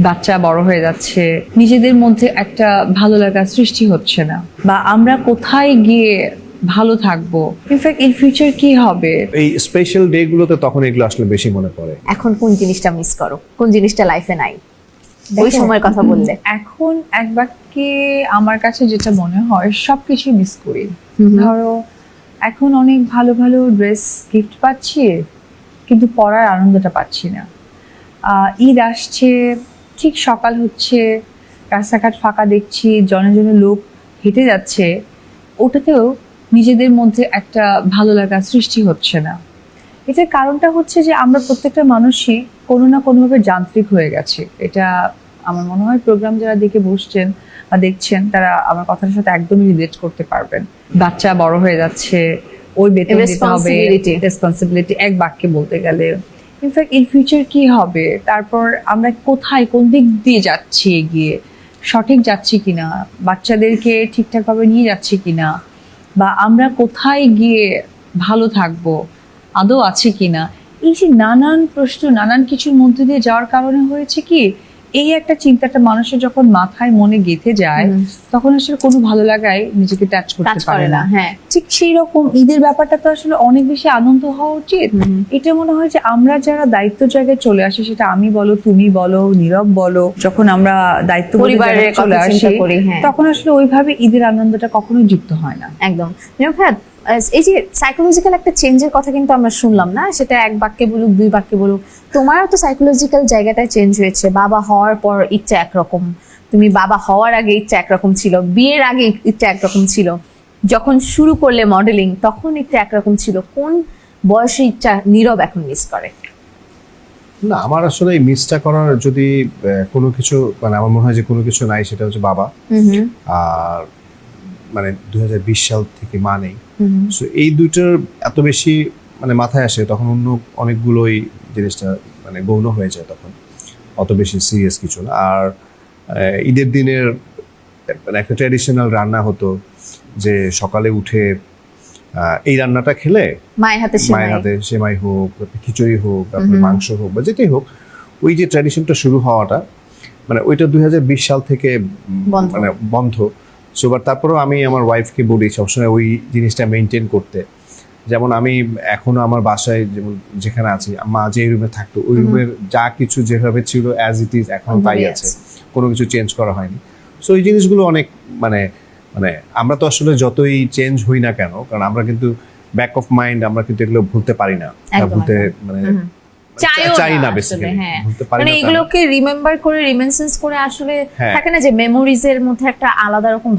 বাচ্চা বড় হয়ে যাচ্ছে, নিজেদের মধ্যে একটা ভালো লাগা সৃষ্টি হচ্ছে না, বা আমরা কোথায় গিয়ে ভালো থাকবো, ইনফ্যাক্ট ইন ফিউচার কি হবে। এই স্পেশাল ডে গুলোতে তখন এগুলো আসলে বেশি মনে পড়ে। এখন কোন জিনিসটা মিস করো, কোন জিনিসটা লাইফে নাই ওই সময়ের কথা বললে? এখন এক বাক্যে আমার কাছে যেটা মনে হয় সবকিছু মিস করি। ধরো এখন অনেক ভালো ভালো ড্রেস গিফট পাচ্ছি, কিন্তু পরার আনন্দটা পাচ্ছি না। ঈদ আসছে, ঠিক সকাল হচ্ছে, রাস্তাঘাট ফাঁকা দেখছি, জনে জনে লোক হেঁটে যাচ্ছে, ওটাতেও নিজেদের মধ্যে একটা ভালো লাগা সৃষ্টি হচ্ছে না। এটার কারণটা হচ্ছে যে আমরা প্রত্যেকটা মানুষই কোনো না কোনোভাবে যান্ত্রিক হয়ে গেছে। এটা আমার মনে হয় প্রোগ্রাম যারা দেখে বসছেন বা দেখছেন তারা আমার কথার সাথে একদমই রিলেট করতে পারবেন। বাচ্চা বড় হয়ে যাচ্ছে, ওই বেতন দিতে হবে, রেসপন্সিবিলিটি এক বাক্যে বলতে গেলে। ইনফ্যাক্ট ইন ফিউচার কি হবে, তারপর আমরা কোথায় কোন দিক দিয়ে যাচ্ছি, এগিয়ে সঠিক যাচ্ছি কিনা, বাচ্চাদেরকে ঠিকঠাকভাবে নিয়ে যাচ্ছি কিনা, বা আমরা কোথায় গিয়ে ভালো থাকবো, আদৌ আছে কিনা, এই যে নানান প্রশ্ন নানান কিছুর মধ্যে দিয়ে যাওয়ার কারণে হয়েছে কি, এই একটা চিন্তাটা মানুষের যখন মাথায় মনে গেঁথে যায় তখন আসলে কোনো ভালো লাগাই নিজেকে টাচ করতে পারে না। হ্যাঁ, ঠিক সেই রকম ঈদের ব্যাপারটা তো আসলে অনেক বেশি আনন্দ হওয়া উচিত। এটা মনে হয় যে আমরা যারা দায়িত্ব জায়গায় চলে আসি, সেটা আমি বলো, তুমি বলো, নীরব বলো, যখন আমরা দায়িত্ব পরিবারের চলে কথা আসি চিন্তা করি, হ্যাঁ, তখন আসলে ওইভাবে ঈদের আনন্দটা কখনোই যুক্ত হয় না। একদম। এই যে সাইকোলজিক্যাল একটা চেঞ্জের কথা কিন্তু আমরা শুনলাম না, সেটা এক বাক্যে বলুক দুই বাক্যে বলুক, তোমারও তো সাইকোলজিক্যাল জায়গাটা চেঞ্জ হয়েছে। বাবা হওয়ার পর ইচ্ছা একরকম, তুমি বাবা হওয়ার আগে ইচ্ছা একরকম ছিল, বিয়ের আগে ইচ্ছা একরকম ছিল, যখন শুরু করলে মডেলিং তখন ইচ্ছা একরকম ছিল। কোন বয়সে ইচ্ছা নীরব এখন মিস করে? না, আমার আসলে এই মিসটা করার যদি কোনো কিছু, মানে আমার মনে হয় যে কোনো কিছু নাই, সেটা হচ্ছে বাবা। আর মানে 2020 সাল থেকে মা নেই। সো এই দুইটার এত বেশি মানে মাথায় আসে, তখন অন্য অনেকগুলোই জিনিসটা মানে গৌণ হয়ে যায়, তখন অত বেশি সিরিয়াস কিছু না। আর ঈদের দিনের মানে একটা ট্র্যাডিশনাল রান্না হতো, যে সকালে উঠে এই রান্নাটা খেলে মায়ের হাতে সেমাই হোক, খিচুড়ি হোক, তারপরে মাংস হোক বা যেটাই হোক, ওই যে ট্র্যাডিশনটা শুরু হওয়াটা, মানে ওইটা 2020 সাল থেকে মানে বন্ধ। সো বাট তারপরেও আমি আমার ওয়াইফকে বলি সবসময় ওই জিনিসটা মেনটেন করতে। যেমন আমি এখনো আমার বাসায় যেমন যেখানে আছি, মা যে রুমে থাকতো ওই রুমের যা কিছু যেভাবে ছিল অ্যাজ ইট ইজ এখন তাই আছে, কোনো কিছু চেঞ্জ করা হয়নি। সো এই জিনিসগুলো অনেক মানে মানে আমরা তো আসলে যতই চেঞ্জ হই না কেন, কারণ আমরা কিন্তু ব্যাক অফ মাইন্ড আমরা কিন্তু এগুলো ভুলতে পারি না, ভুলতে মানে চাই না বেসিক্যালি, ভুলতে পারি না। মানে এগুলোকে রিমেম্বার করে রিমেন্সেন্স করে আসলে থাকে না যে মেমোরিজ এর মধ্যে একটা আলাদা রকম